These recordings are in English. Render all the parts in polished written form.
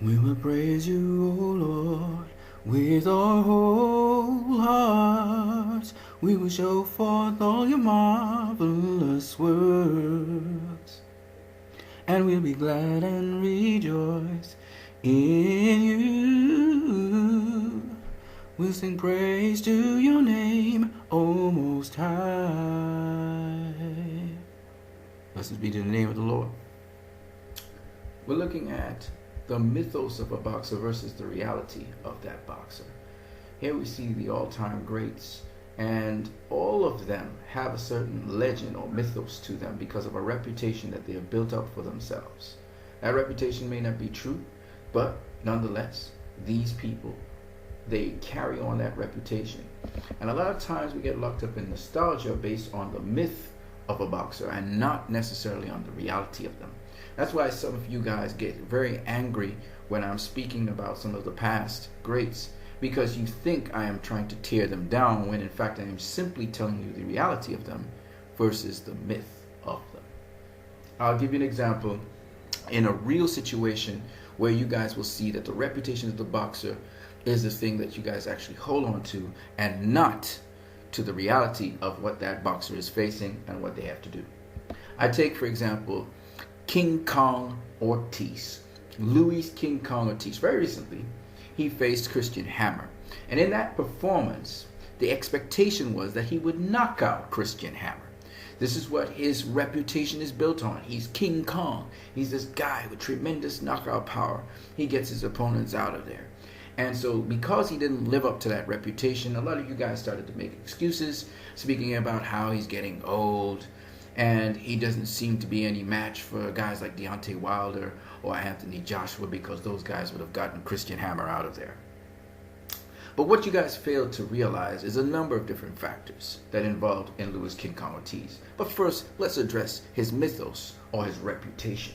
We will praise you, O Lord, with our whole hearts. We will show forth all your marvelous works, and we'll be glad and rejoice in you. We'll sing praise to your name, O Most High. Blessed be to the name of the Lord. We're looking at the mythos of a boxer versus the reality of that boxer. Here we see the all-time greats, and all of them have a certain legend or mythos to them because of a reputation that they have built up for themselves. That reputation may not be true, but nonetheless, these people, they carry on that reputation. And a lot of times we get locked up in nostalgia based on the myth of a boxer and not necessarily on the reality of them. That's why some of you guys get very angry when I'm speaking about some of the past greats, because you think I am trying to tear them down when in fact I am simply telling you the reality of them versus the myth of them. I'll give you an example in a real situation where you guys will see that the reputation of the boxer is the thing that you guys actually hold on to, and not to the reality of what that boxer is facing and what they have to do. I take, for example, King Kong Ortiz. Luis King Kong Ortiz. Very recently, he faced Christian Hammer. And in that performance, the expectation was that he would knock out Christian Hammer. This is what his reputation is built on. He's King Kong. He's this guy with tremendous knockout power. He gets his opponents out of there. And so because he didn't live up to that reputation, a lot of you guys started to make excuses, speaking about how he's getting old, and he doesn't seem to be any match for guys like Deontay Wilder or Anthony Joshua, because those guys would have gotten Christian Hammer out of there. But what you guys failed to realize is a number of different factors that involved in Luis King Kong Ortiz. But first, let's address his mythos or his reputation.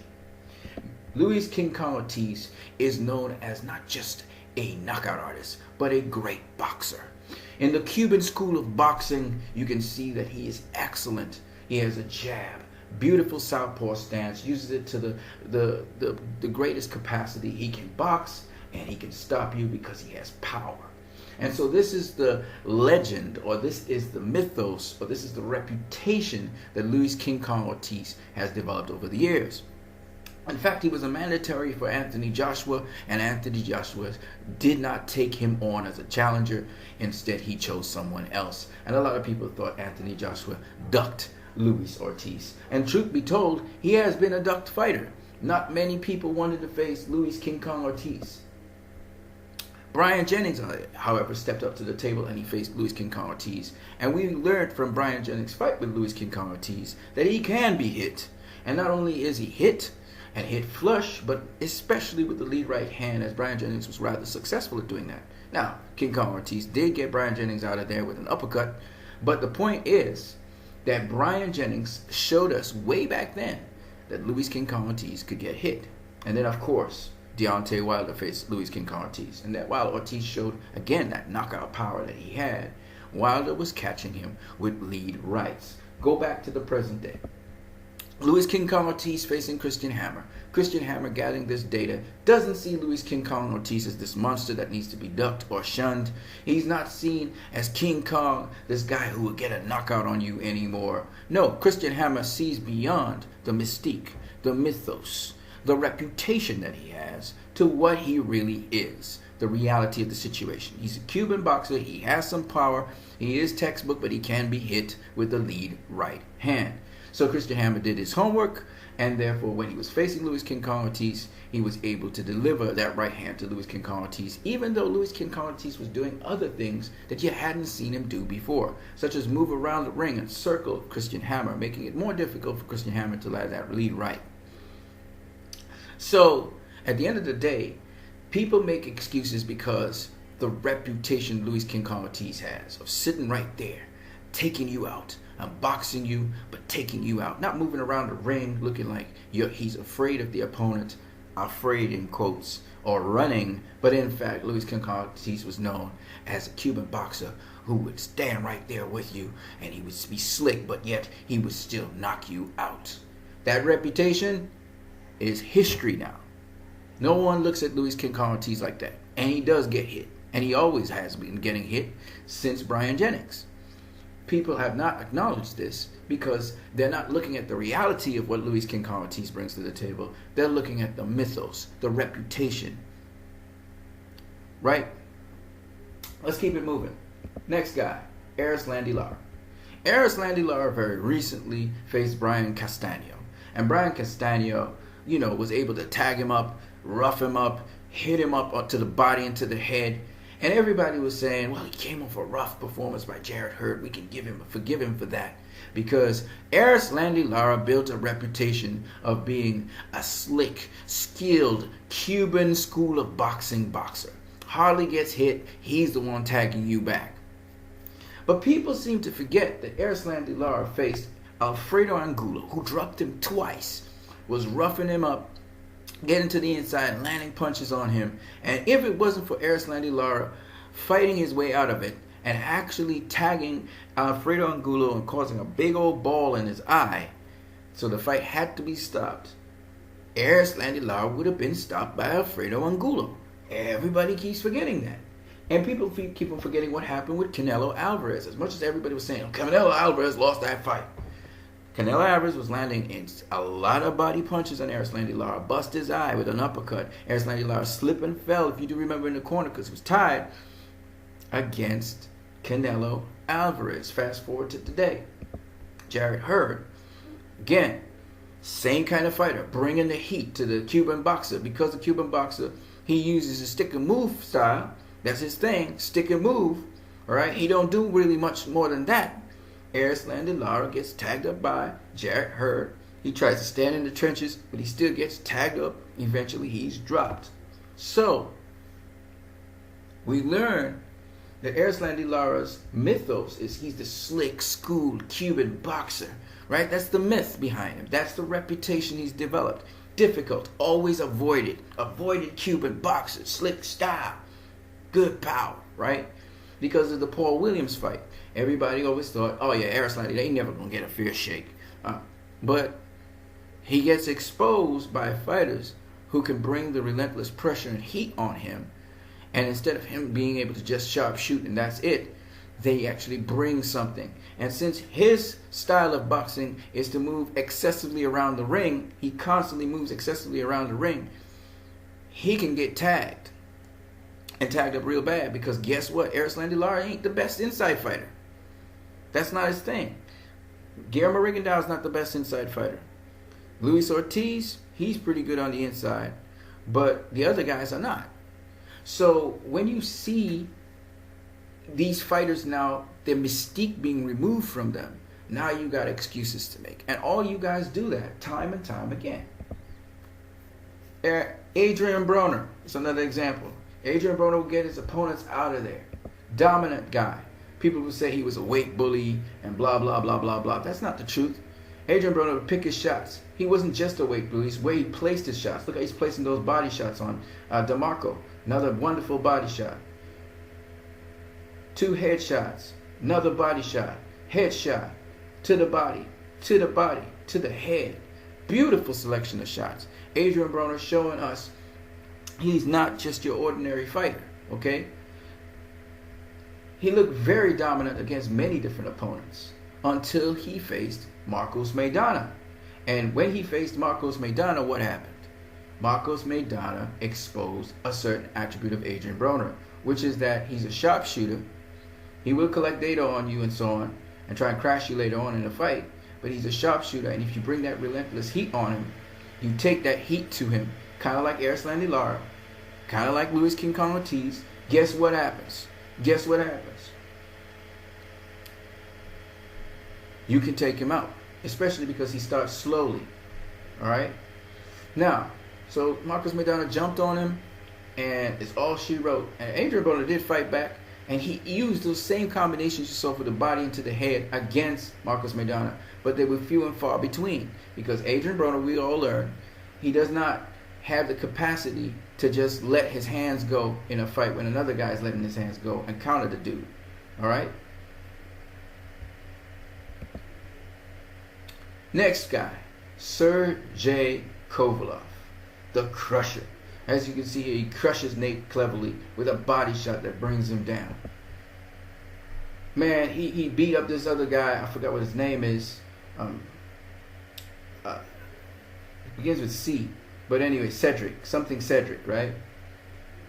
Luis King Kong Ortiz is known as not just a knockout artist, but a great boxer. In the Cuban school of boxing, you can see that he is excellent. He has a jab, beautiful southpaw stance, uses it to the greatest capacity. He can box and he can stop you because he has power. And so this is the legend, or this is the mythos, or this is the reputation that Luis King Kong Ortiz has developed over the years. In fact, he was a mandatory for Anthony Joshua, and Anthony Joshua did not take him on as a challenger. Instead, he chose someone else. And a lot of people thought Anthony Joshua ducked Luis Ortiz. And truth be told, he has been a ducked fighter. Not many people wanted to face Luis King Kong Ortiz. Brian Jennings, however, stepped up to the table and he faced Luis King Kong Ortiz. And we learned from Brian Jennings' fight with Luis King Kong Ortiz that he can be hit. And not only is he hit, and hit flush, but especially with the lead right hand, as Brian Jennings was rather successful at doing that. Now, King Kong Ortiz did get Brian Jennings out of there with an uppercut, but the point is that Brian Jennings showed us way back then that Luis King Kong Ortiz could get hit. And then, of course, Deontay Wilder faced Luis King Kong Ortiz. And that while Ortiz showed, again, that knockout power that he had, Wilder was catching him with lead rights. Go back to the present day. Luis King Kong Ortiz facing Christian Hammer. Christian Hammer, gathering this data, doesn't see Luis King Kong Ortiz as this monster that needs to be ducked or shunned. He's not seen as King Kong, this guy who will get a knockout on you anymore. No, Christian Hammer sees beyond the mystique, the mythos, the reputation that he has to what he really is, the reality of the situation. He's a Cuban boxer. He has some power. He is textbook, but he can be hit with the lead right hand. So Christian Hammer did his homework, and therefore when he was facing Luis King Kong Ortiz, he was able to deliver that right hand to Luis King Kong Ortiz, even though Luis King Kong Ortiz was doing other things that you hadn't seen him do before, such as move around the ring and circle Christian Hammer, making it more difficult for Christian Hammer to land that lead right. So at the end of the day, people make excuses because the reputation Luis King Kong Ortiz has of sitting right there, taking you out. I'm boxing you, but taking you out. Not moving around the ring looking like he's afraid of the opponent, afraid in quotes, or running. But in fact, Luis King Kong Ortiz was known as a Cuban boxer who would stand right there with you, and he would be slick, but yet he would still knock you out. That reputation is history now. No one looks at Luis King Kong Ortiz like that. And he does get hit. And he always has been getting hit since Brian Jennings. People have not acknowledged this because they're not looking at the reality of what Luis King Kong Ortiz brings to the table. They're looking at the mythos, the reputation. Right? Let's keep it moving. Next guy, Erislandy Lara. Erislandy Lara very recently faced Brian Castaño. And Brian Castaño, was able to tag him up, rough him up, hit him up to the body and to the head. And everybody was saying, well, he came off a rough performance by Jarrett Hurd. We can forgive him for that. Because Erislandy Lara built a reputation of being a slick, skilled Cuban school of boxing boxer. Hardly gets hit, he's the one tagging you back. But people seem to forget that Erislandy Lara faced Alfredo Angulo, who dropped him twice, was roughing him up, getting to the inside, landing punches on him. And if it wasn't for Erislandy Lara fighting his way out of it and actually tagging Alfredo Angulo and causing a big old ball in his eye, so the fight had to be stopped, Erislandy Lara would have been stopped by Alfredo Angulo. Everybody keeps forgetting that. And people keep on forgetting what happened with Canelo Alvarez. As much as everybody was saying, Canelo Alvarez lost that fight. Canelo Alvarez was landing in a lot of body punches on Erislandy Lara. Bust his eye with an uppercut. Erislandy Lara slipped and fell, if you do remember, in the corner because he was tied against Canelo Alvarez. Fast forward to today. Jarrett Hurd, again, same kind of fighter, bringing the heat to the Cuban boxer. Because the Cuban boxer, he uses a stick and move style. That's his thing, stick and move. All right, he don't do really much more than that. Erislandy Lara gets tagged up by Jarrett Hurd. He tries to stand in the trenches, but he still gets tagged up. Eventually, he's dropped. So, we learn that Erislandy Lara's mythos is he's the slick, schooled Cuban boxer. Right? That's the myth behind him. That's the reputation he's developed. Difficult, always avoided Cuban boxer, slick style, good power, right? Because of the Paul Williams fight. Everybody always thought, oh yeah, Erislandy, they never gonna get a fair shake. But he gets exposed by fighters who can bring the relentless pressure and heat on him. And instead of him being able to just sharp shoot and that's it, they actually bring something. And since his style of boxing is to move excessively around the ring, he constantly moves excessively around the ring, he can get tagged. And tagged up real bad because guess what? Erislandy Lara ain't the best inside fighter. That's not his thing. Guillermo Rigondeaux is not the best inside fighter. Luis Ortiz, he's pretty good on the inside, but the other guys are not. So when you see these fighters now, their mystique being removed from them, now you got excuses to make. And all you guys do that time and time again. Adrian Broner is another example. Adrian Broner will get his opponents out of there. Dominant guy. People will say he was a weight bully and blah, blah, blah, blah, blah. That's not the truth. Adrian Broner would pick his shots. He wasn't just a weight bully. It's where he placed his shots. Look how he's placing those body shots on DeMarco. Another wonderful body shot. 2 headshots. Another body shot. Headshot. To the body. To the body. To the head. Beautiful selection of shots. Adrian Broner showing us he's not just your ordinary fighter, okay? He looked very dominant against many different opponents until he faced Marcos Maidana. And when he faced Marcos Maidana, what happened? Marcos Maidana exposed a certain attribute of Adrian Broner, which is that he's a sharpshooter. He will collect data on you and so on, and try and crash you later on in a fight. But he's a sharpshooter, and if you bring that relentless heat on him, you take that heat to him, kind of like Erislandy Lara, kind of like Luis King Kong Ortiz. Guess what happens? Guess what happens? You can take him out, especially because he starts slowly. All right? Now, so Marcos Maidana jumped on him, and it's all she wrote. And Adrian Broner did fight back, and he used those same combinations you saw for the body and to the head against Marcos Maidana, but they were few and far between because Adrian Broner, we all learned, he does not have the capacity to just let his hands go in a fight when another guy is letting his hands go and counter the dude. All right? Next guy, Sergey Kovalev, the Crusher. As you can see here, he crushes Nate cleverly with a body shot that brings him down. Man, he beat up this other guy. I forgot what his name is. It begins with C. But anyway, Cedric, right?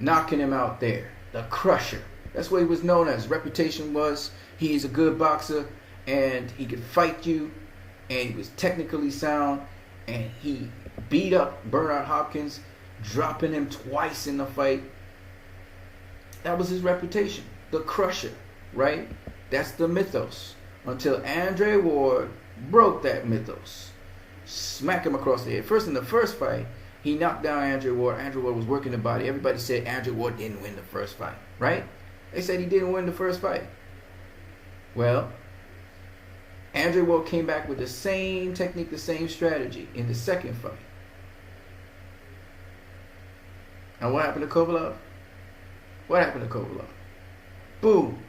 Knocking him out there. The Crusher. That's what he was known as. Reputation was he's a good boxer and he could fight you and he was technically sound and he beat up Bernard Hopkins, dropping him twice in the fight. That was his reputation. The Crusher, right? That's the mythos. Until Andre Ward broke that mythos. Smack him across the head. First, in the first fight, he knocked down Andre Ward. Andre Ward was working the body. Everybody said Andre Ward didn't win the first fight, right? They said he didn't win the first fight. Well, Andre Ward came back with the same technique, the same strategy in the second fight. And what happened to Kovalev? What happened to Kovalev? Boom.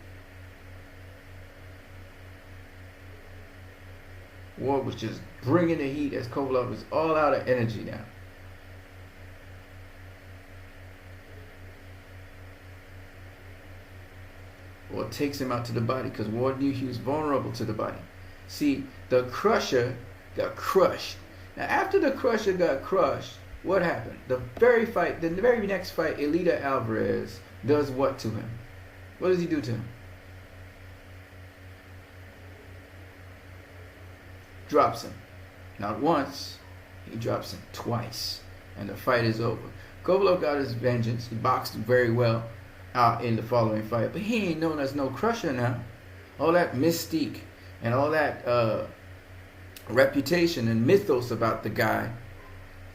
Ward was just bringing the heat as Kovalev was all out of energy now. Ward takes him out to the body because Ward knew he was vulnerable to the body. See, the Crusher got crushed. Now, after the Crusher got crushed, what happened? The very next fight, Eleider Alvarez does what to him? What does he do to him? Drops him. Not once, he drops him twice. And the fight is over. Kovalev got his vengeance. He boxed very well in the following fight. But he ain't known as no Crusher now. All that mystique and all that reputation and mythos about the guy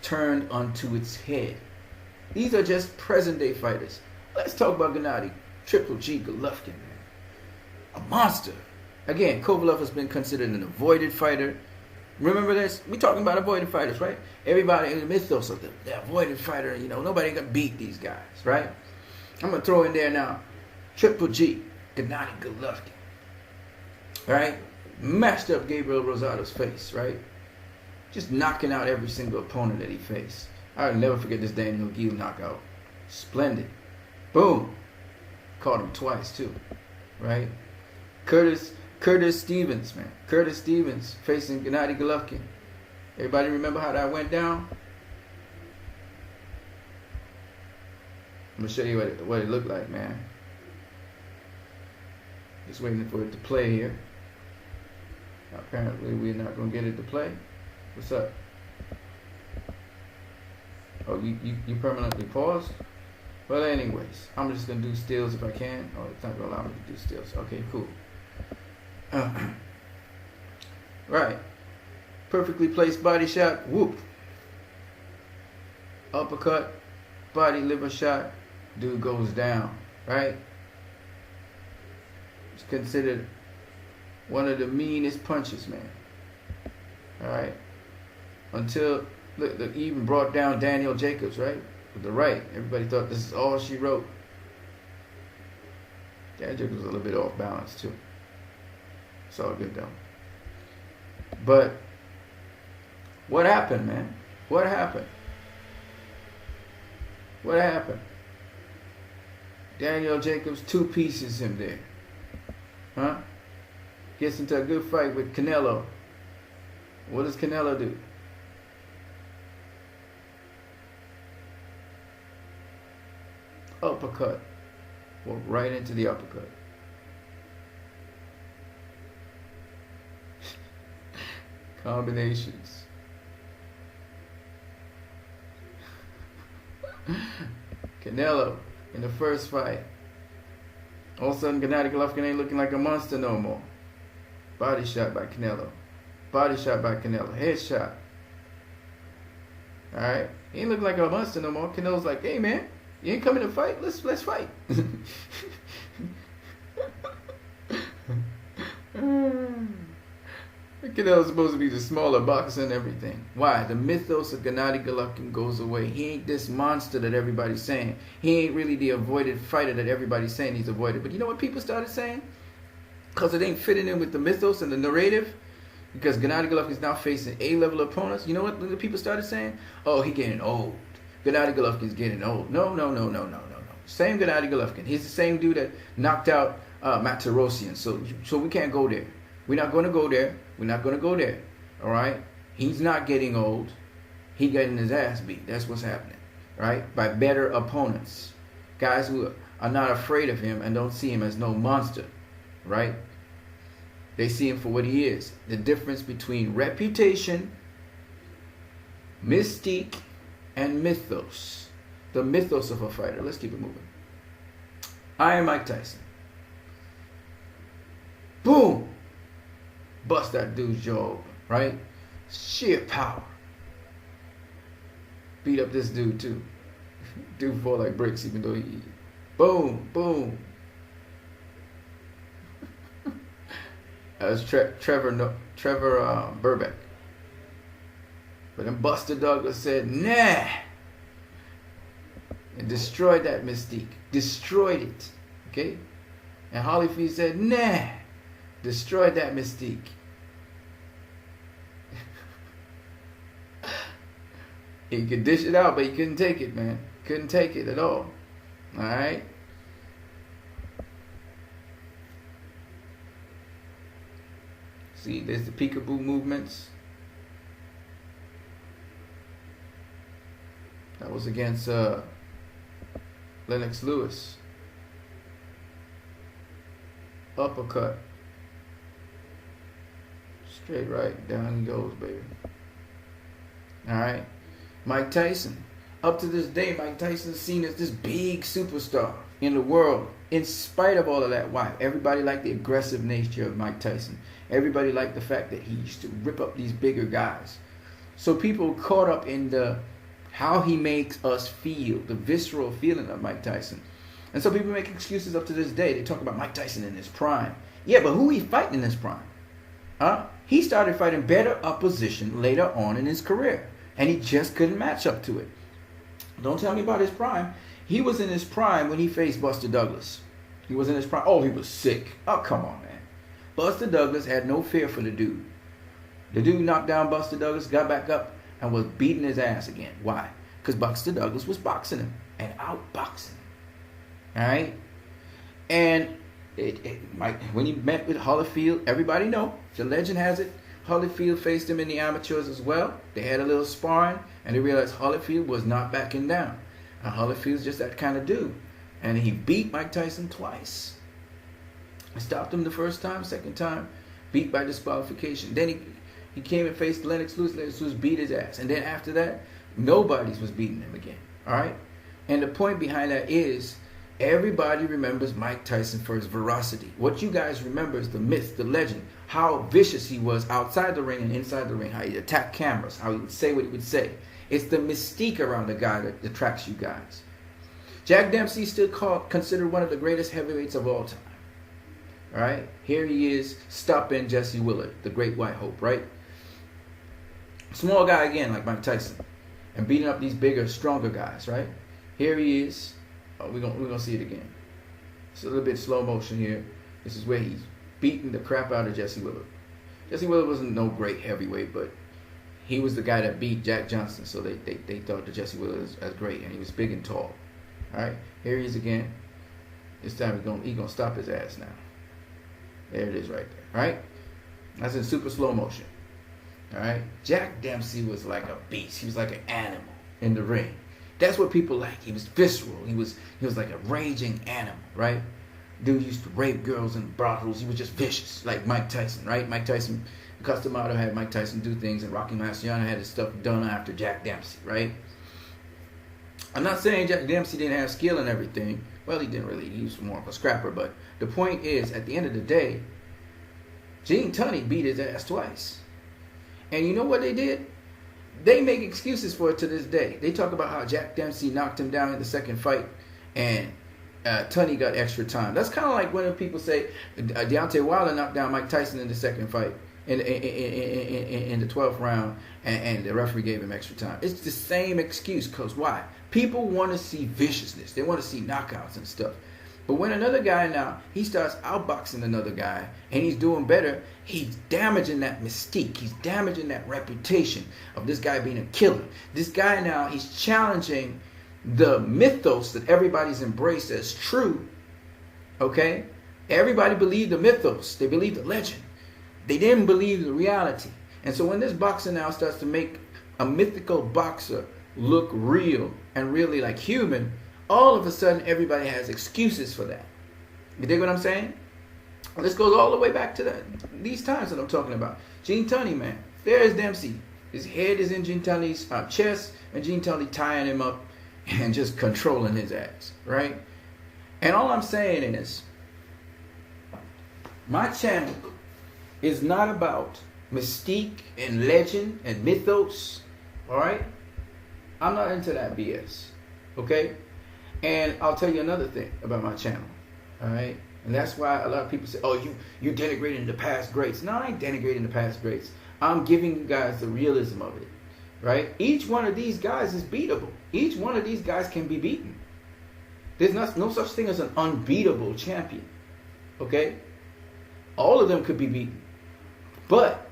turned onto its head. These are just present day fighters. Let's talk about Gennady Triple G Golovkin, man. A monster. Again, Kovalev has been considered an avoided fighter. Remember this? We talking about avoided fighters, right? Everybody in the mythos of the avoided fighter, nobody can beat these guys, right? I'm going to throw in there now, Triple G, Gennady Golovkin, right? Mashed up Gabriel Rosado's face, right? Just knocking out every single opponent that he faced. I'll never forget this Daniel Geale knockout. Splendid. Boom. Caught him twice, too, right? Curtis Stevens, man. Curtis Stevens facing Gennady Golovkin. Everybody remember how that went down? I'm going to show you what it looked like, man. Just waiting for it to play here. Apparently, we're not going to get it to play. What's up? Oh, you permanently paused? Well, anyways, I'm just going to do stills if I can. Oh, it's not going to allow me to do stills. Okay, cool. Right. Perfectly placed body shot. Whoop. Uppercut. Body liver shot. Dude goes down. Right? It's considered one of the meanest punches, man. Alright. Until, look, he even brought down Daniel Jacobs, right? With the right. Everybody thought this is all she wrote. Daniel Jacobs was a little bit off balance, too. It's all good, though. But what happened, man? What happened? What happened? Daniel Jacobs two pieces him there. Huh? Gets into a good fight with Canelo. What does Canelo do? Uppercut. Walk right into the uppercut. Combinations. Canelo in the first fight. All of a sudden, Gennady Golovkin ain't looking like a monster no more. Body shot by Canelo. Body shot by Canelo. Headshot. Alright? He ain't looking like a monster no more. Canelo's like, hey man, you ain't coming to fight? Let's fight. Canelo's supposed to be the smaller boxer and everything. Why? The mythos of Gennady Golovkin goes away. He ain't this monster that everybody's saying. He ain't really the avoided fighter that everybody's saying he's avoided. But you know what people started saying? Because it ain't fitting in with the mythos and the narrative. Because Gennady Golovkin is now facing A-level opponents. You know what the people started saying? Oh, he getting old. Gennady Golovkin's getting old. No. Same Gennady Golovkin. He's the same dude that knocked out Matt Tarosian. So we can't go there. We're not going to go there. We're not going to go there. All right? He's not getting old. He's getting his ass beat. That's what's happening. Right? By better opponents. Guys who are not afraid of him and don't see him as no monster. Right? They see him for what he is. The difference between reputation, mystique, and mythos. The mythos of a fighter. Let's keep it moving. I am Mike Tyson. Boom! Bust that dude's jaw open, right? Sheer power. Beat up this dude too. Dude fall like bricks even though he... Boom! Boom! That was Trevor Burbank. But then Buster Douglas said, nah! And destroyed that mystique. Destroyed it. Okay? And Holyfield said, nah! Destroyed that mystique. He could dish it out, but he couldn't take it, man. Couldn't take it at all. Alright? See, there's the peekaboo movements. That was against Lennox Lewis. Uppercut. Straight right. Down he goes, baby. Alright. Mike Tyson. Up to this day, Mike Tyson is seen as this big superstar in the world. In spite of all of that. Why? Everybody liked the aggressive nature of Mike Tyson. Everybody liked the fact that he used to rip up these bigger guys. So people caught up in the how he makes us feel, the visceral feeling of Mike Tyson. And so people make excuses up to this day. They talk about Mike Tyson in his prime. Yeah, but who he fighting in his prime? He started fighting better opposition later on in his career. And he just couldn't match up to it. Don't tell me about his prime. He was in his prime when he faced Buster Douglas. He was in his prime. Oh, he was sick. Oh, come on, man. Buster Douglas had no fear for the dude. The dude knocked down Buster Douglas, got back up, and was beating his ass again. Why? Because Buster Douglas was boxing him and outboxing him. Alright? And when he met with Holyfield, everybody know, the legend has it, Holyfield faced him in the amateurs as well. They had a little sparring, and they realized Holyfield was not backing down. And Holyfield's just that kind of dude. And he beat Mike Tyson twice. He stopped him the first time, second time, beat by disqualification. Then he came and faced Lennox Lewis. Lennox Lewis beat his ass. And then after that, nobody's was beating him again. All right? And the point behind that is everybody remembers Mike Tyson for his veracity. What you guys remember is the myth, the legend, how vicious he was outside the ring and inside the ring, how he attacked cameras, how he would say what he would say. It's the mystique around the guy that attracts you guys. Jack Dempsey is still considered one of the greatest heavyweights of all time. All right? Here he is stopping Jesse Willard, the great white hope, right? Small guy again, like Mike Tyson, and beating up these bigger, stronger guys, right? Here he is. Oh, we're gonna see it again. It's a little bit slow motion here. This is where he's beating the crap out of Jesse Willard. Jesse Willard wasn't no great heavyweight, but he was the guy that beat Jack Johnson, so they thought that Jesse Willard was great, and he was big and tall. All right, here he is again. This time he's gonna stop his ass now. There it is right there, right? That's in super slow motion. All right, Jack Dempsey was like a beast. He was like an animal in the ring. That's what people like. He was visceral. He was like a raging animal, right? Dude used to rape girls in brothels. He was just vicious, like Mike Tyson, right? Mike Tyson, Cus D'Amato had Mike Tyson do things, and Rocky Marciano had his stuff done after Jack Dempsey, right? I'm not saying Jack Dempsey didn't have skill and everything. Well, he didn't really. He was more of a scrapper. But the point is, at the end of the day, Gene Tunney beat his ass twice. And you know what they did? They make excuses for it to this day. They talk about how Jack Dempsey knocked him down in the second fight, and Tunney got extra time. That's kind of like when people say Deontay Wilder knocked down Mike Tyson in the second fight in the 12th round, and the referee gave him extra time. It's the same excuse, because why? People want to see viciousness. They want to see knockouts and stuff. But when another guy now, he starts outboxing another guy and he's doing better, he's damaging that mystique. He's damaging that reputation of this guy being a killer. This guy now, he's challenging the mythos that everybody's embraced as true. Okay? Everybody believed the mythos. They believed the legend. They didn't believe the reality. And so when this boxer now starts to make a mythical boxer look real and really like human, all of a sudden everybody has excuses for that. You dig what I'm saying? This goes all the way back to these times that I'm talking about. Gene Tunney, man. There's Dempsey. His head is in Gene Tunney's chest, and Gene Tunney tying him up and just controlling his ass, right? And all I'm saying is, my channel is not about mystique and legend and mythos, all right? I'm not into that BS, okay? And I'll tell you another thing about my channel, all right? And that's why a lot of people say, oh, you're denigrating the past greats. No, I ain't denigrating the past greats. I'm giving you guys the realism of it, right? Each one of these guys is beatable. Each one of these guys can be beaten. There's no such thing as an unbeatable champion, okay? All of them could be beaten. But,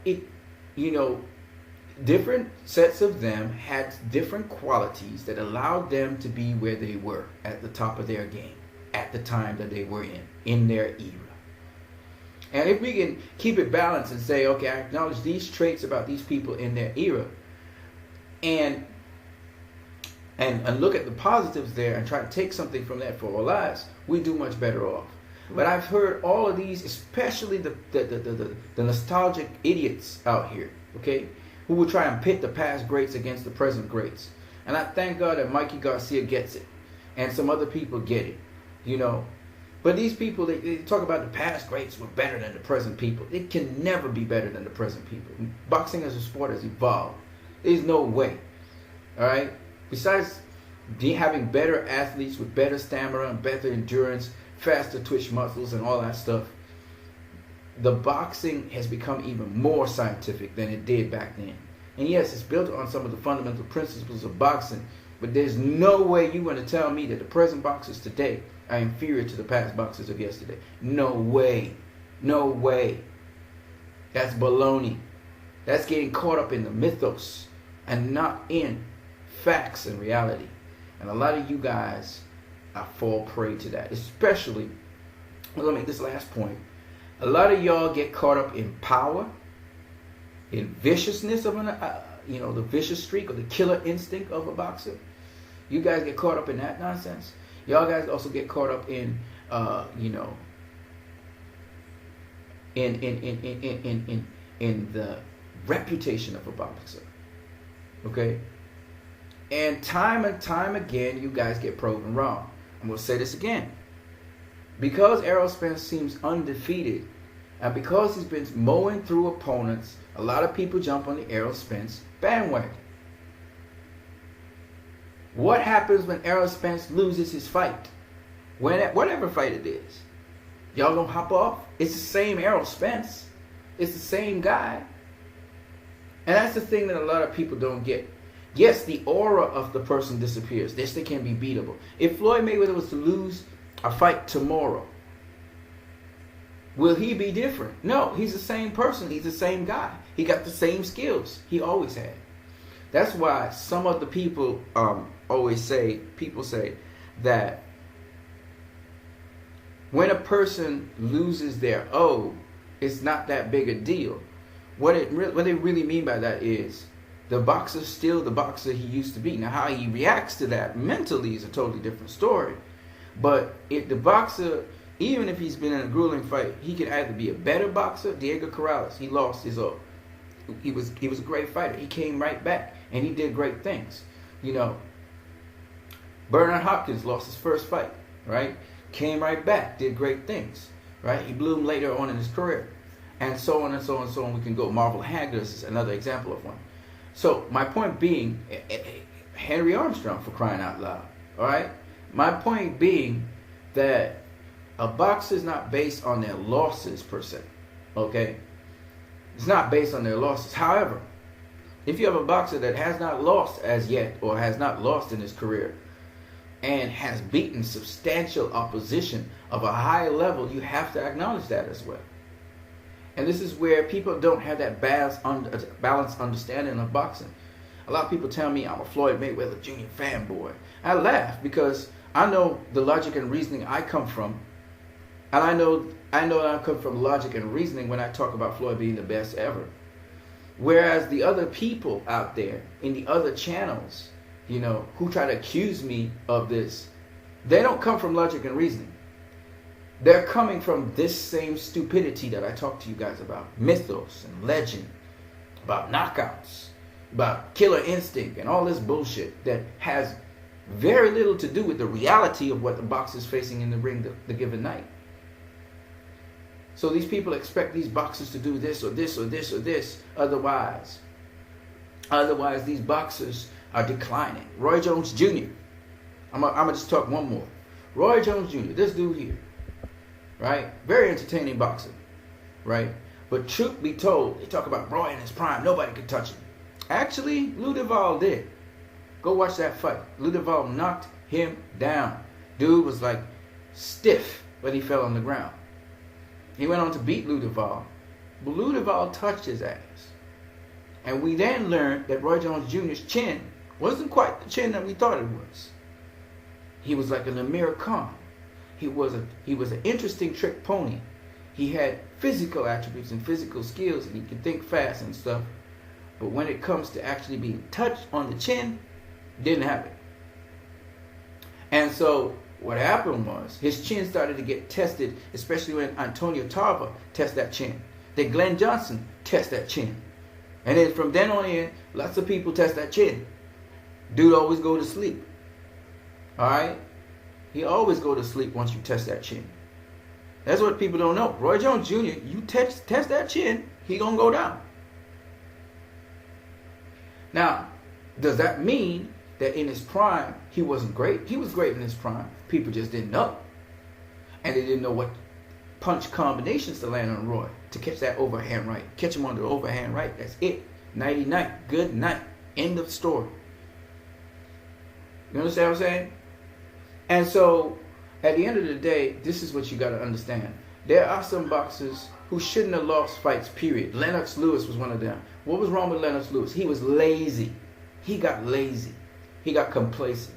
different sets of them had different qualities that allowed them to be where they were at the top of their game at the time that they were in their era. And if we can keep it balanced and say, okay, I acknowledge these traits about these people in their era and look at the positives there and try to take something from that for our lives, we do much better off. But I've heard all of these, especially the nostalgic idiots out here, okay, who will try and pit the past greats against the present greats. And I thank God that Mikey Garcia gets it, and some other people get it, But these people, they talk about the past greats were better than the present people. It can never be better than the present people. Boxing as a sport has evolved. There's no way, all right? Besides having better athletes with better stamina and better endurance, faster twitch muscles and all that stuff, the boxing has become even more scientific than it did back then. And yes, it's built on some of the fundamental principles of boxing, but there's no way you're going to tell me that the present boxers today are inferior to the past boxers of yesterday. No way. No way. That's baloney. That's getting caught up in the mythos and not in facts and reality. And a lot of you guys fall prey to that. Especially, let me make this last point. A lot of y'all get caught up in power, in viciousness of the vicious streak or the killer instinct of a boxer. You guys get caught up in that nonsense. Y'all guys also get caught up in in the reputation of a boxer. Okay? And time again, you guys get proven wrong. I'm going to say this again. Because Errol Spence seems undefeated, and because he's been mowing through opponents, a lot of people jump on the Errol Spence bandwagon. What happens when Errol Spence loses his fight? Whatever fight it is. Y'all gonna hop off? It's the same Errol Spence. It's the same guy. And that's the thing that a lot of people don't get. Yes, the aura of the person disappears. Yes, they can be beatable. If Floyd Mayweather was to lose a fight tomorrow, will he be different? No, he's the same person. He's the same guy. He got the same skills he always had. That's why some of the people people say that when a person loses their O, it's not that big a deal. What they really mean by that is the boxer's still the boxer he used to be. Now, how he reacts to that mentally is a totally different story. But if the boxer, even if he's been in a grueling fight, he can either be a better boxer. Diego Corrales, he lost his O. He was a great fighter. He came right back and he did great things. Bernard Hopkins lost his first fight, right? Came right back, did great things, right? He bloomed later on in his career, and so on and so on and so on. We can go. Marvel Hagler is another example of one. So my point being, Henry Armstrong, for crying out loud, all right? My point being that a boxer is not based on their losses per se, okay? It's not based on their losses. However, if you have a boxer that has not lost as yet or has not lost in his career, and has beaten substantial opposition of a high level, you have to acknowledge that as well. And this is where people don't have that balanced understanding of boxing. A lot of people tell me I'm a Floyd Mayweather Jr. fanboy. I laugh because I know the logic and reasoning I come from, and I know that I come from logic and reasoning when I talk about Floyd being the best ever. Whereas the other people out there in the other channels, who try to accuse me of this, they don't come from logic and reasoning. They're coming from this same stupidity that I talk to you guys about. Mythos and legend, about knockouts, about killer instinct and all this bullshit that has very little to do with the reality of what the boxer's facing in the ring the given night. So these people expect these boxers to do this or this or this or this. Otherwise these boxers are declining. Roy Jones Jr. I'm gonna just talk one more. Roy Jones Jr. This dude here, right? Very entertaining boxer, right? But truth be told, they talk about Roy in his prime. Nobody could touch him. Actually, Lou Duval did. Go watch that fight. Lou Duval knocked him down. Dude was like stiff when he fell on the ground. He went on to beat Lou Duval, but Lou Duval touched his ass. And we then learned that Roy Jones Jr.'s chin wasn't quite the chin that we thought it was. He was like an Amir Khan. He was an interesting trick pony. He had physical attributes and physical skills, and he could think fast and stuff. But when it comes to actually being touched on the chin, didn't have it. And so what happened was his chin started to get tested, especially when Antonio Tarver tested that chin. Then Glenn Johnson tested that chin. And then from then on in, lots of people test that chin. Dude always go to sleep. Alright? He always go to sleep once you test that chin. That's what people don't know. Roy Jones Jr., you test that chin, he gonna go down. Now, does that mean that in his prime, he wasn't great? He was great in his prime. People just didn't know. And they didn't know what punch combinations to land on Roy to catch that overhand right. Catch him on the overhand right. That's it. Nighty night. Good night. End of story. You understand what I'm saying? And so, at the end of the day, this is what you got to understand. There are some boxers who shouldn't have lost fights, period. Lennox Lewis was one of them. What was wrong with Lennox Lewis? He was lazy. He got lazy. He got complacent.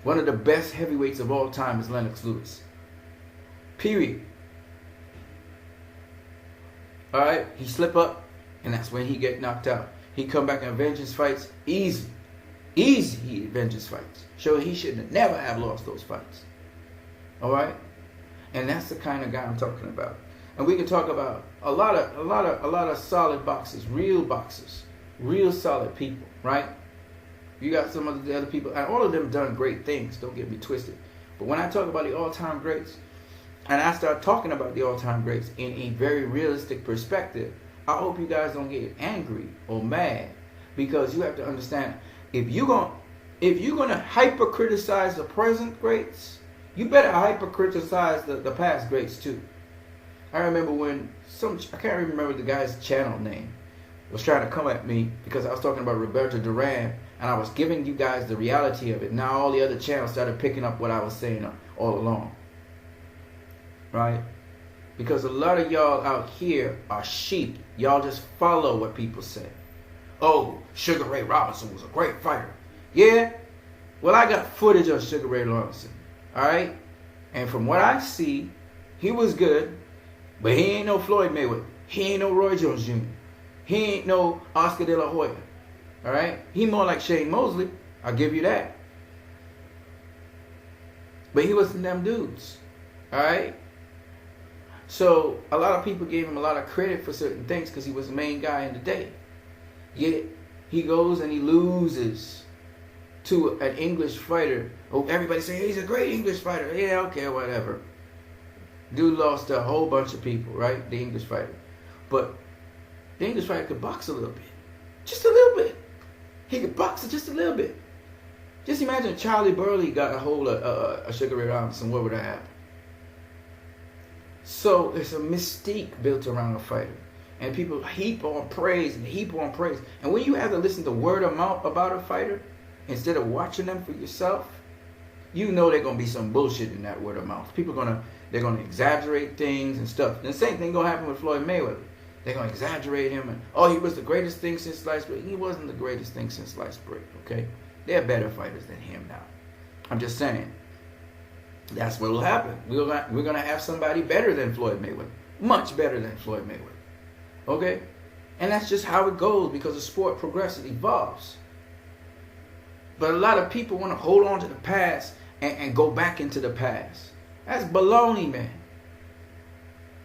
One of the best heavyweights of all time is Lennox Lewis. Period. Alright? He slip up, and that's when he get knocked out. He come back and avenge his fights. Easy. Easy he avenges fights. So he should never have lost those fights. Alright? And that's the kind of guy I'm talking about. And we can talk about a lot of solid boxers, real solid people, right? You got some of the other people, and all of them done great things, don't get me twisted. But when I talk about the all-time greats, and I start talking about the all-time greats in a very realistic perspective, I hope you guys don't get angry or mad, because you have to understand, if you're gonna hyper criticize the present greats, you better hyper criticize the past greats too. I remember when I can't remember the guy's channel name, was trying to come at me because I was talking about Roberto Duran, and I was giving you guys the reality of it. Now all the other channels started picking up what I was saying all along. Right? Because a lot of y'all out here are sheep. Y'all just follow what people say. Oh, Sugar Ray Robinson was a great fighter. Yeah? Well, I got footage of Sugar Ray Robinson. Alright? And from what I see, he was good. But he ain't no Floyd Mayweather. He ain't no Roy Jones Jr. He ain't no Oscar De La Hoya. Alright? He more like Shane Mosley. I'll give you that. But he wasn't them dudes. Alright? So, a lot of people gave him a lot of credit for certain things because he was the main guy in the day. Yet, he goes and he loses to an English fighter. Oh, everybody say, hey, he's a great English fighter. Yeah, okay, whatever. Dude lost to a whole bunch of people, right? The English fighter. But the English fighter could box a little bit. Just a little bit. He could box it just a little bit. Just imagine Charlie Burley got a hold of Sugar Ray Robinson. What would have happened? So it's a mystique built around a fighter. And people heap on praise and heap on praise. And when you have to listen to word of mouth about a fighter, instead of watching them for yourself, you know they're gonna be some bullshit in that word of mouth. People they're gonna exaggerate things and stuff. And the same thing gonna happen with Floyd Mayweather. They're gonna exaggerate him and he was the greatest thing since sliced bread. He wasn't the greatest thing since sliced bread. Okay, they're better fighters than him now. I'm just saying. That's what will happen. We're gonna have somebody better than Floyd Mayweather, much better than Floyd Mayweather. Okay, and that's just how it goes because the sport progresses, evolves. But a lot of people want to hold on to the past and go back into the past. That's baloney, man.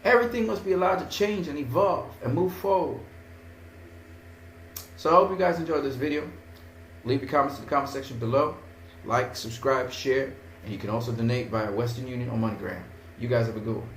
Everything must be allowed to change and evolve and move forward. So I hope you guys enjoyed this video. Leave your comments in the comment section below. Like, subscribe, share, and you can also donate via Western Union or MoneyGram. You guys have a good one.